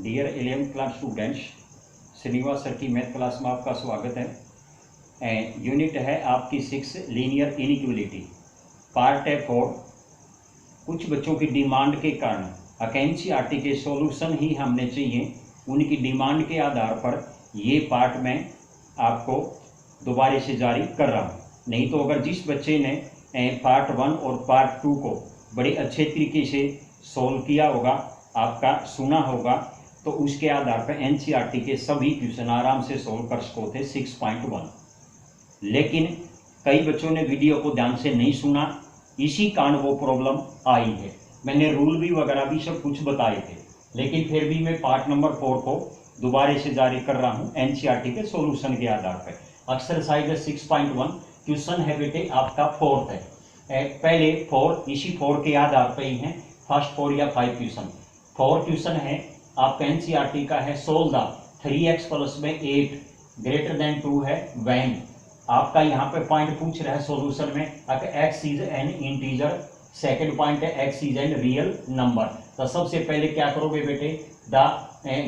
Dear 11th class students, Srinivas sir की math class में आपका स्वागत है। यूनिट है आपकी 6 लीनियर इनइक्वलिटी, पार्ट है 4। कुछ बच्चों की डिमांड के कारण एनसीईआरटी के सॉल्यूशन ही हमने चाहिए, उनकी डिमांड के आधार पर ये पार्ट मैं आपको दोबारा से जारी कर रहा हूँ। नहीं तो अगर जिस बच्चे ने पार्ट 1 और पार्ट 2 को बड़े अच्छे तरीके से सॉल्व किया होगा, आपका सुना होगा, तो उसके आधार पर एनसीईआरटी के सभी क्वेश्चन आराम से सॉल्व कर सकते थे 6.1। लेकिन कई बच्चों ने वीडियो को ध्यान से नहीं सुना, इसी कारण वो प्रॉब्लम आई है। मैंने रूल भी वगैरह भी सब कुछ बताए थे, लेकिन फिर भी मैं पार्ट नंबर 4 को दोबारा से जारी कर रहा हूँ एनसीईआरटी के सॉल्यूशन के आधार पर। एक्सरसाइज 6.1 क्वेश्चन है बेटे आपका 4th है। पहले 4 इसी 4 के आधार पर ही है, फर्स्ट 4 या 5 क्वेश्चन। 4 क्वेश्चन है आपका एनसीईआरटी का है, सोल्व द 3x प्लस में 8 ग्रेटर देन 2 है व्हेन। आपका यहाँ पे पॉइंट पूछ रहा है सॉल्यूशन में, x is an integer. Second point है x is an real number. तो सबसे पहले क्या करोगे बेटे, द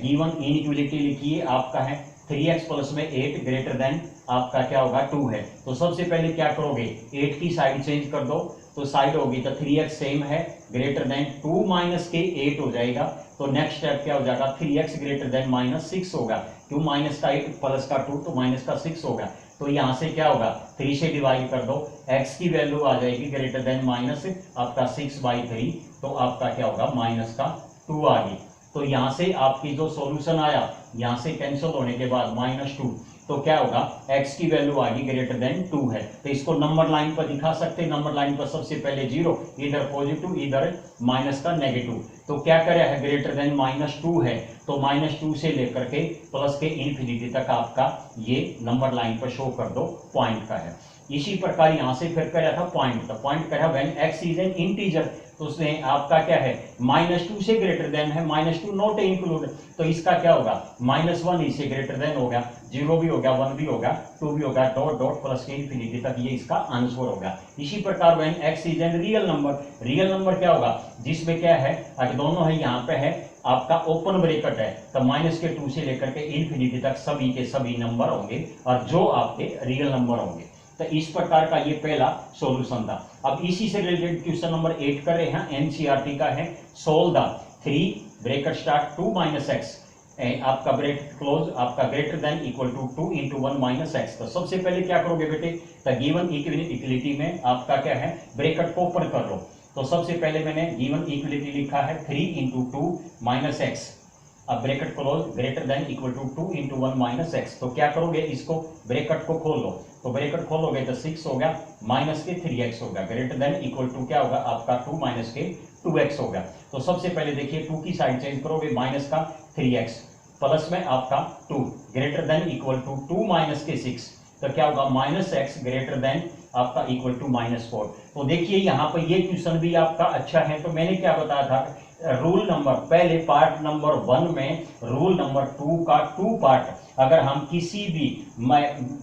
गिवन इनइक्वालिटी लिखिए, आपका है 3x प्लस में 8 ग्रेटर देन आपका क्या होगा 2 है। तो सबसे पहले क्या करोगे, 8 की साइड चेंज कर दो, तो साइड होगी तो 3x सेम है ग्रेटर देन 2 माइनस के 8 हो जाएगा। तो नेक्स्ट स्टेप क्या हो जाएगा, 3x ग्रेटर देन माइनस 6 होगा, क्यों माइनस का 8 प्लस का 2 तो माइनस का 6 होगा। तो यहाँ से क्या होगा, 3 से डिवाइड कर दो, x की वैल्यू आ जाएगी ग्रेटर देन माइनस आपका 6/3, तो आपका क्या होगा माइनस का 2 आ गई। तो यहाँ से आपकी जो सॉल्यूशन आया, यहाँ से कैंसिल होने के बाद -2, तो क्या होगा, x की वैल्यू आ गई ग्रेटर देन 2 है। तो इसको नंबर लाइन पर दिखा सकते हैं। नंबर लाइन पर सबसे पहले 0, इधर पॉजिटिव इधर माइनस का नेगेटिव। तो क्या करे है, ग्रेटर देन -2 है, तो -2 से लेकर के प्लस के इन्फिनिटी तक आपका ये नंबर लाइन पर शो कर दो पॉइंट का है। इसी प्रकार यहाँ से फिर क्या था पॉइंट, तो पॉइंट क्या है, when x is an integer, तो उसमें आपका क्या है -2 से ग्रेटर देन है, -2 नॉट इंक्लूड, तो इसका क्या होगा -1 इससे ग्रेटर देन हो गया, 0 भी हो गया, 1 भी होगा, 2 भी होगा, डॉट डॉट प्लस के इन्फिनिटी तक, ये इसका आंसर होगा। इसी प्रकार when x is an real number, real number क्या होगा, जिसमें क्या है अगर दोनों है, यहाँ पे है आपका ओपन ब्रैकेट है, तो -2 से लेकर के इन्फिनिटी तक सभी के सभी नंबर होंगे और जो आपके रियल नंबर होंगे। तो इस प्रकार का ये पहला सॉल्यूशन था। अब इसी से रिलेटेड क्वेश्चन नंबर 8 कर रहे हैं, एनसीईआरटी का है, solve the 3 bracket start 2 - x आपका ब्रैकेट क्लोज आपका greater than equal to 2 × 1 - x। तो सबसे पहले क्या करोगे बेटे, तो गिवन इक्वलिटी में आपका क्या है ब्रैकेट को ओपन कर लो। तो सबसे पहले मैंने गिवन इक्वलिटी लिखा है 3 × 2 - x, अब bracket close greater than equal to 2 × 1 - x। तो क्या करोगे, इसको ब्रैकेट को खोल लो, तो ब्रैकेट खोलोगे तो 6 हो गया माइनस के 3x होगा, ग्रेटर देन इक्वल टू क्या होगा आपका 2 माइनस के 2x होगा। तो सबसे पहले देखिए 2 की साइड चेंज करोगे, माइनस का 3x प्लस में आपका 2 greater than equal to 2 minus के 6, तो क्या होगा -x ग्रेटर देन आपका इक्वल टू -4। तो देखिए यहाँ पर ये क्वेश्चन भी आपका अच्छा है। तो मैंने क्या बताया था, रूल नंबर पहले पार्ट नंबर 1 में रूल नंबर 2 का 2 पार्ट, अगर हम किसी भी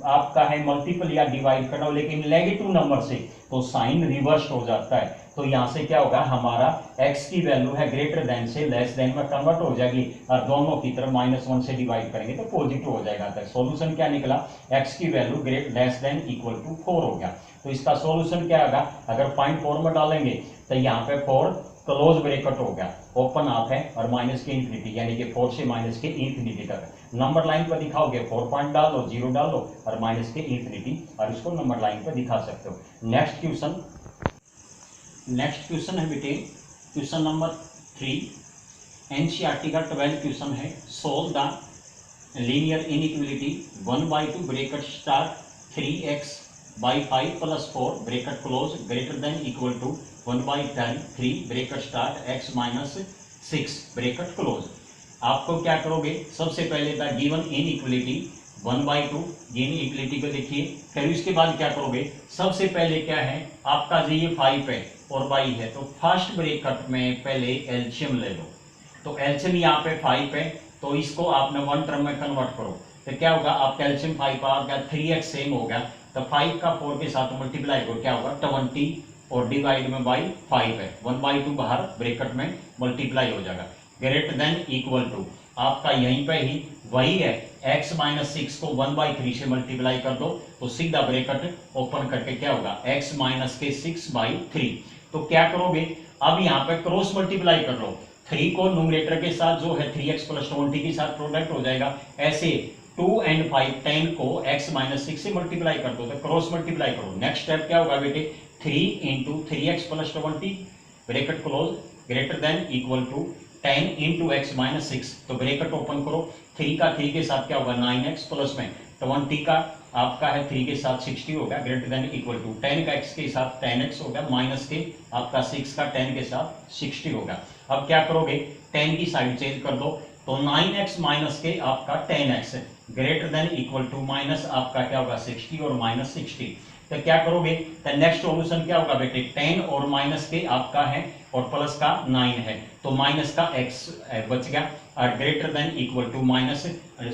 आपका है मल्टीपल या डिवाइड करना हो लेकिन नेगेटिव नंबर से, तो साइन रिवर्स हो जाता है। तो यहाँ से क्या होगा, हमारा x की वैल्यू है ग्रेटर देन से लेस देन में कन्वर्ट हो जाएगी और दोनों की तरफ -1 से डिवाइड करेंगे तो पॉजिटिव हो जाएगा। तो सॉल्यूशन क्या निकला, x की value less than equal to 4 हो गया। तो इसका सॉल्यूशन क्या होगा, अगर पॉइंट 4 में डालेंगे तो यहाँ पे 4 क्लोज ब्रैकेट हो गया, ओपन आप है और माइनस के इन्फिनिटी, यानी कि 4 से माइनस के इन्फिनिटी तक। नंबर लाइन पर दिखाओगे 4 पॉइंट डाल दो, 0 डाल दो और माइनस के इन्फिनिटी, और इसको नंबर लाइन पर दिखा सकते हो। नेक्स्ट क्वेश्चन है बेटे क्वेश्चन नंबर 3, एनसीईआरटी का 12 क्वेश्चन है, solve the linear inequality 1/2 bracket start 3x/5 + 4 bracket close greater than equal to 1/10 3 bracket start x - 6 bracket close. आपको क्या करोगे, सबसे पहले the given inequality 1/2 given equality को देखिए, फिर उसके बाद क्या करोगे, सबसे पहले क्या है आपका ये 5 है और y है, तो फर्स्ट ब्रैकेट में पहले एलसीएम ले लो। तो एलसीएम यहाँ पे 5 है, तो इसको आपने 1 टर्म में कन्वर्ट करो, तो क्या होगा आपका एलसीएम 5 आ गया, 3x सेम हो गया, तो 5 का 4 के साथ मल्टीप्लाई करो, क्या होगा 20 और डिवाइड में बाई 5 है, 1/2 बाहर ब्रैकेट में मल्टीप्लाई हो जाएगा, ग्रेटर देन इक्वल टू आपका यहीं पे ही वही है, x माइनस 6 को 1/3 से मल्टीप्लाई कर दो तो सीधा ब्रैकेट ओपन करके क्या होगा, x माइनस के 6/3। तो क्या करोगे, अब यहाँ पे क्रॉस मल्टीप्लाई कर लो, 3 को न्यूमरेटर के साथ जो है 3x प्लस 20 के साथ प्रोडक्ट हो जाएगा। ऐसे 2 and 5 10 को x माइनस 6 से मल्टीप्लाई कर दो तो क्रॉस मल्टीप्लाई करो। नेक्स्ट स्टेप क्या होगा बेटे, 3 into 3x plus 20 bracket close greater than equal to 10 into x minus 6, तो ब्रैकेट ओपन करो, 3 का 3 के साथ क्या होगा 9x प्लस में 20 का आपका है 3 के साथ 60 होगा ग्रेटर देन इक्वल टू 10 का x के साथ 10x होगा माइनस के आपका 6 का 10 के साथ 60 होगा। अब क्या करोगे, 10 की साइड चेंज कर दो तो 9x माइनस के आपका 10x greater than equal to minus आपका क्या होगा 60 और माइनस 60। तो क्या करोगे, तो नेक्स्ट सॉल्यूशन क्या होगा बेटे, 10 और माइनस के आपका है और प्लस का 9 है तो माइनस का x बच गया और greater than equal to minus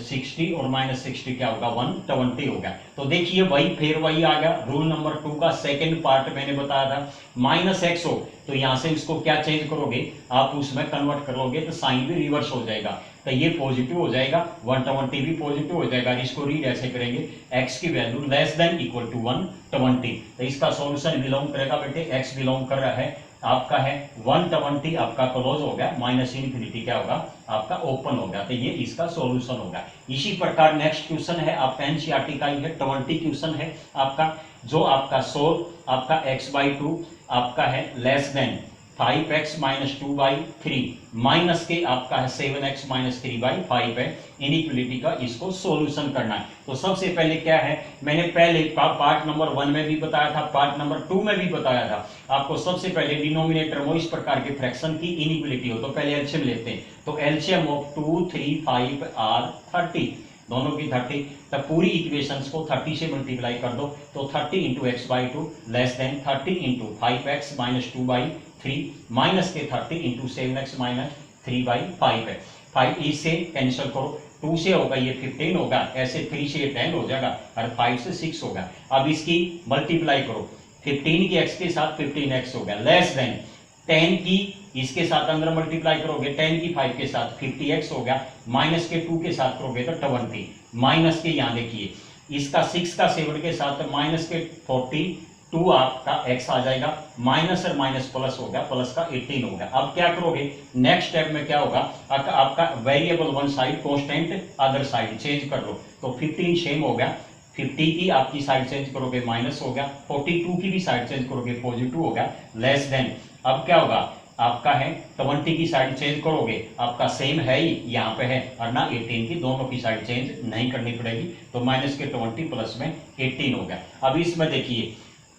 60 और माइनस 60 क्या होगा 120 होगा। तो देखिए वही फिर वही आ गया, रूल नंबर 2 का सेकंड पार्ट मैंने बताया था, माइनस x हो तो यहाँ से इसको क्या चेंज करोगे, आप उसमें कन्वर्ट करोगे तो साइन भी रिवर्स हो जाएगा, तो ये पॉजिटिव हो जाएगा, 120 भी पॉजिटिव हो जाएगा। इसको रीड ऐसे करेंगे, x की value less than equal to 120, तो इसका सॉल्यूशन बिलोंग करेगा बेटे, x बिलोंग कर रहा है आपका है 120 आपका क्लोज हो गया, माइनस इन्फिनिटी क्या होगा आपका ओपन हो गया, तो ये इसका सॉल्यूशन होगा। इसी प्रकार नेक्स्ट क्वेश्चन है आपका एनसीईआरटी का ही है, 20 क्वेश्चन है आपका, जो आपका सोल्व आपका x/2 आपका है less than 5x minus 2/3 minus के आपका है 7x माइनस 3/5 है इनइक्वलिटी का, इसको सॉल्यूशन करना है। तो सबसे पहले क्या है, मैंने पहले पार्ट नंबर 1 में भी बताया था, पार्ट नंबर 2 में भी बताया था आपको। सबसे पहले डिनोमिनेटर वो इस प्रकार के फ्रैक्शन की इनइक्वलिटी हो तो पहले एलसीएम लेते हैं, तो एलसीएम ऑफ 2 3 5 आर 30, दोनों की 30, तब पूरी इक्वेशंस को 30 से मल्टीप्लाई कर दो तो 30 into x/2 less than 30 into 5x minus 2/3 minus के 30 इंटू 7x माइनस 3/5 है। 5 इससे कैंसिल करो, 2 से होगा ये 15 होगा, ऐसे 3 से ये 10 हो जाएगा और 5 से 6 होगा। अब इसकी मल्टीप्लाई करो, 15 की x के साथ 15x होगा लेस देन 10 की इसके साथ अंदर मल्टीप्लाई करोगे 10 की 5 के साथ 50x हो गया, माइनस के 2 के साथ करोगे तो 20 माइनस के यहाँ देखिए इसका 6 का 7 के साथ माइनस के 42 आपका x आ जाएगा, माइनस और माइनस प्लस हो गया, प्लस का 18 हो गया। अब क्या करोगे, नेक्स्ट स्टेप में क्या होगा आपका variable one side constant other side change कर लो, तो 15 सेम हो गया, 50 की आपकी साइड चेंज करोगे माइनस हो गया, 42 की भी साइड चेंज करोगे पॉजिटिव हो गया लेस देन, अब क्या होगा आपका है 20 की साइड चेंज करोगे आपका सेम है ही यहाँ पे है और ना 18 की, दोनों की साइड चेंज नहीं करनी पड़ेगी, तो माइनस के 20 प्लस में 18 हो गया। अब इसमें देखिए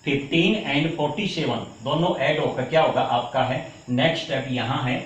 15 एंड 47 दोनों ऐड होकर क्या होगा आपका है, नेक्स्ट स्टेप यहाँ है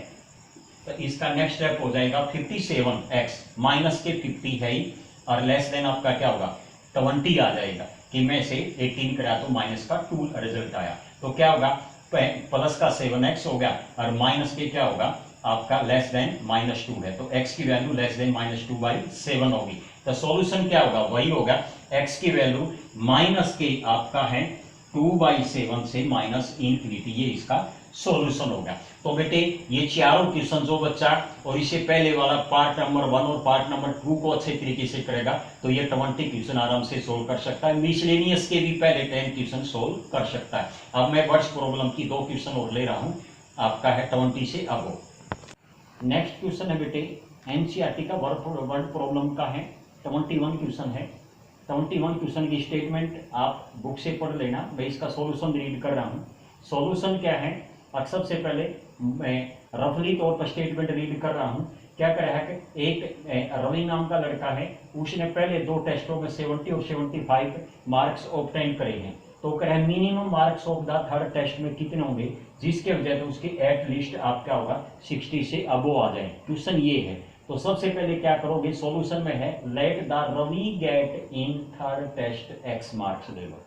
तो इसका नेक्स्ट स्टेप हो जाएगा 57x माइनस के 50 है ही और लेस देन आपका क्या होगा 20 आ जाएगा, कि में से 18 करा तो माइनस का 2 रिजल्ट आया, तो क्या होगा प्लस का 7x हो गया और माइनस के क्या होगा आपका लेस देन माइनस 2 है, तो x की वैल्यू लेस देन माइनस 2/7 होगी। तो सॉल्यूशन क्या होगा, वही होगा x की वैल्यू माइनस के आपका है 2/7 से माइनस इन्फिनिटी, ये इसका सॉल्यूशन होगा। तो बेटे ये चारों क्वेश्चन जो बच्चा और इससे पहले वाला पार्ट नंबर 1 और पार्ट नंबर 2 को अच्छे तरीके से करेगा तो ये 20 क्वेश्चन आराम से सोल्व कर सकता है, मिसलेनियस के भी पहले 10 क्वेश्चन सोल्व कर सकता है। अब मैं वर्ड्स प्रॉब्लम की 2 क्वेश्चन और ले रहा हूँ आपका है 20 से अबव। नेक्स्ट क्वेश्चन है बेटे एनसीईआरटी का वर्ड प्रॉब्लम का है, 21 क्वेश्चन है। 21 क्वेश्चन की स्टेटमेंट आप बुक से पढ़ लेना, मैं इसका सॉल्यूशन रीड कर रहा हूँ। सॉल्यूशन क्या है, अब सबसे पहले मैं रफली तौर पर स्टेटमेंट रीड कर रहा हूँ। क्या कर रहा है कि एक रवि नाम का लड़का है, उसने पहले 2 टेस्टों में 70 और 75 मार्क्स ऑब्टेन करे हैं, तो कह रहा है minimum marks of the third test में कितने होंगे जिसके वजह से उसके एट लिस्ट आप क्या होगा 60 से अबो आ जाए। क्वेश्चन ये है, तो सबसे पहले क्या करोगे, सॉल्यूशन में है let the Ravi get in third test x marks ले लो,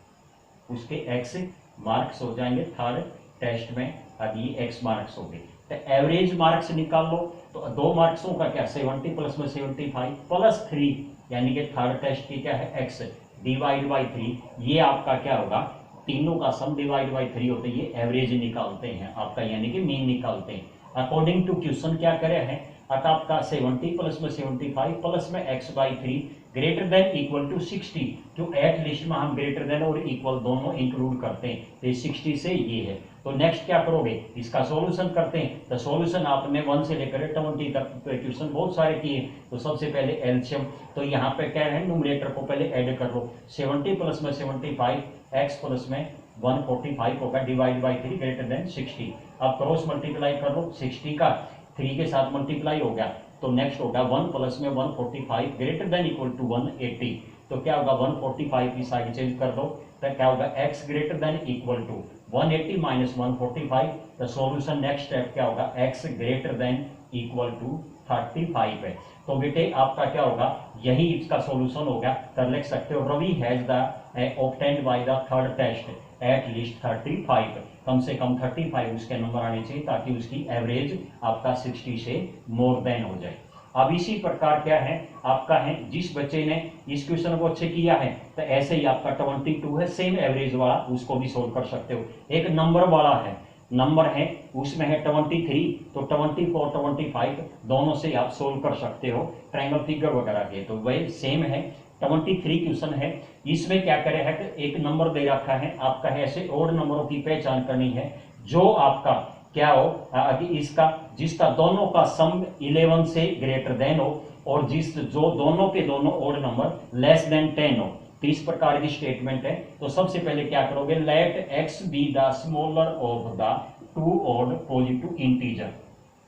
उसके एक्स मार्क्स हो जाएंगे थर्ड टेस्ट में, अब ये एक्स मार्क्स हो गए, तो एवरेज मार्क्स निकाल लो, तो 2 मार्क्सों का क्या 70 प्लस में 75 प्लस 3 यानी कि थर्ड टेस्ट की क्या है एक्स डिवाइड बाई 3, ये आपका क्या होगा तीनों का सम डिवाइड बाई 3 होते हैं, ये एवरेज निकालते हैं आपका यानी कि मीन निकालते हैं। अकॉर्डिंग टू क्वेश्चन क्या करे हैं अतः आपका 70 प्लस में 75 प्लस में x/3 greater than equal to 60। तो एट लिस्ट में हम ग्रेटर देन और इक्वल दोनों इंक्लूड करते हैं, तो 60 से ये है। तो नेक्स्ट क्या करोगे, इसका सॉल्यूशन करते हैं। तो सॉल्यूशन आपने 1 से लेकर 20 तक क्वेश्चन बहुत सारे किए। तो सबसे पहले एलसीएम, तो यहाँ पे क्या है, न्यूमरेटर को पहले ऐड कर लो। 70 प्लस में 75 x प्लस में 145 होगा डिवाइड बाई 3 ग्रेटर देन 60। अब क्रॉस मल्टीप्लाई कर लो, 60 का 3 के साथ मल्टीप्लाई हो गया। तो नेक्स्ट होगा 1 प्लस में 145 ग्रेटर देन इक्वल टू 180। तो क्या होगा, 145 की साइड चेंज कर दो, तो क्या होगा x greater than equal to 180 minus 145। तो सॉल्यूशन नेक्स्ट स्टेप क्या होगा, x greater than equal to 35 है। तो बेटे आपका क्या होगा, यही इसका सॉल्यूशन हो गया। कर लिख सकते हो, Ravi has the obtained by the third test at least 35। कम से कम 35 उसके नंबर आने चाहिए, ताकि उसकी एवरेज आपका 60 से मोर देन हो जाए। अब इसी प्रकार क्या है आपका है, जिस बच्चे ने इस क्वेश्चन को अच्छे किया है, तो ऐसे ही आपका 22 है सेम एवरेज वाला, उसको भी सोल्व कर सकते हो। एक नंबर वाला है, नंबर है उसमें है 23, तो 24 25 दोनों से आप सोल्व कर सकते हो ट्रायंगल फिगर वगैरह के। तो वही सेम है, 23 क्वेश्चन है। इसमें क्या करे है, एक नंबर दे रखा है आपका है, ऐसे ओड नंबरों की पहचान करनी है जो आपका क्या हो, इसका जिसका दोनों का सम 11 से ग्रेटर देन हो, और जो दोनों के दोनों ओड नंबर लेस देन 10 हो। तो इस प्रकार की स्टेटमेंट है। तो सबसे पहले क्या करोगे, let x be the smaller of the two odd positive integer.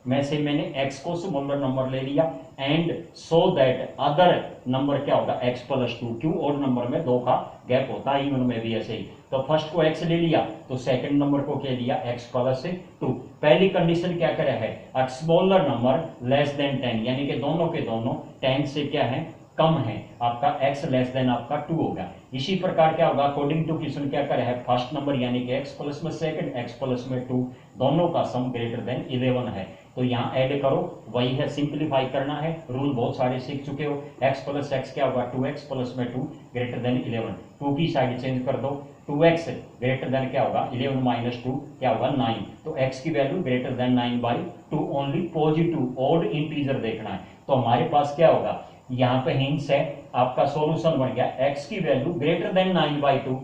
में से मैंने x को स्मॉलर नंबर ले लिया, and so that other number क्या होगा, x प्लस 2। क्यों, ओड नंबर में 2 का गैप होता है, इवन में भी ऐसे ही। तो फर्स्ट को x ले लिया, तो सेकंड नंबर को क्या लिया, x प्लस 2। पहली कंडीशन क्या करे है, a smaller number less than 10, यानी कि दोनों के दोनों 10 से क्या है, कम है। आपका x लेस देन आपका 2 होगा। इसी प्रकार क्या होगा, अकॉर्डिंग टू क्वेश्चन क्या करे है, फर्स्ट नंबर यानी कि x प्लस में सेकंड x प्लस में 2 दोनों का सम ग्रेटर देन 11 है। तो यहाँ ऐड करो, वही है, सिंप्लीफाई करना है। रूल बहुत सारे सीख चुके हो। x प्लस x क्या होगा, 2x प्लस में 2 ग्रेटर देन 11। 2 की साइड चेंज कर दो, 2x ग्रेटर देन क्या होगा, 11 माइनस 2 क्या होगा, 9। तो x की value greater than 9/2, only positive odd integer देखना है। तो हमारे पास क्या होगा, यहाँ पे हिंट्स है, आपका सॉल्यूशन बन गया x की value greater than 9/2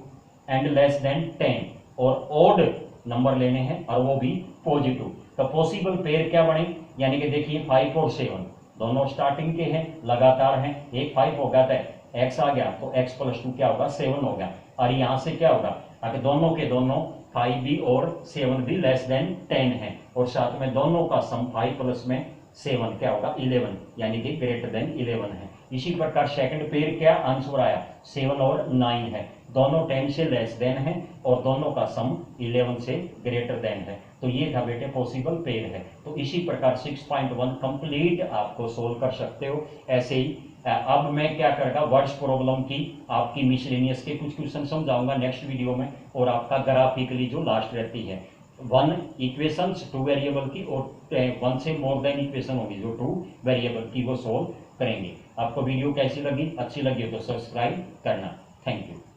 and less than 10, और ओड नंबर लेने हैं और वो भी पॉजिटिव। तो पॉसिबल पेयर क्या बने, यानी कि देखिए 5 और 7 दोनों स्टार्टिंग के हैं, लगातार हैं। एक 5 हो गया था, x आ गया, तो x प्लस 2 क्या होगा, 7 हो गया। और यहाँ से क्या होगा, अगर दोनों के दोनों 5 भी और 7 भी लेस देन 10 है, और साथ में दोनों का सम 5 प्लस में 7 क्या होगा, 11, यानी कि ग्रेटर देन 11 है। इसी प्रकार सेकंड पेयर क्या आंसर आया, 7 और 9 है, दोनों 10 से लेस देन है, और दोनों का सम 11 से ग्रेटर देन है। तो ये था बेटे पॉसिबल पेयर है। तो इसी प्रकार 6.1 कंप्लीट आपको सोल्व कर सकते हो। ऐसे ही अब मैं क्या करूंगा, वर्ड्स प्रॉब्लम की आपकी मिसलेनियस के कुछ क्वेश्चन समझाऊंगा नेक्स्ट वीडियो में, और आपका ग्राफिकली जो लास्ट रहती है 1 इक्वेशंस 2 वेरिएबल की, और 1 से मोर देन इक्वेशन होगी जो 2 वेरिएबल की, वो सोल्व करेंगे। आपको वीडियो कैसी लगी, अच्छी लगी तो सब्सक्राइब करना। Thank you.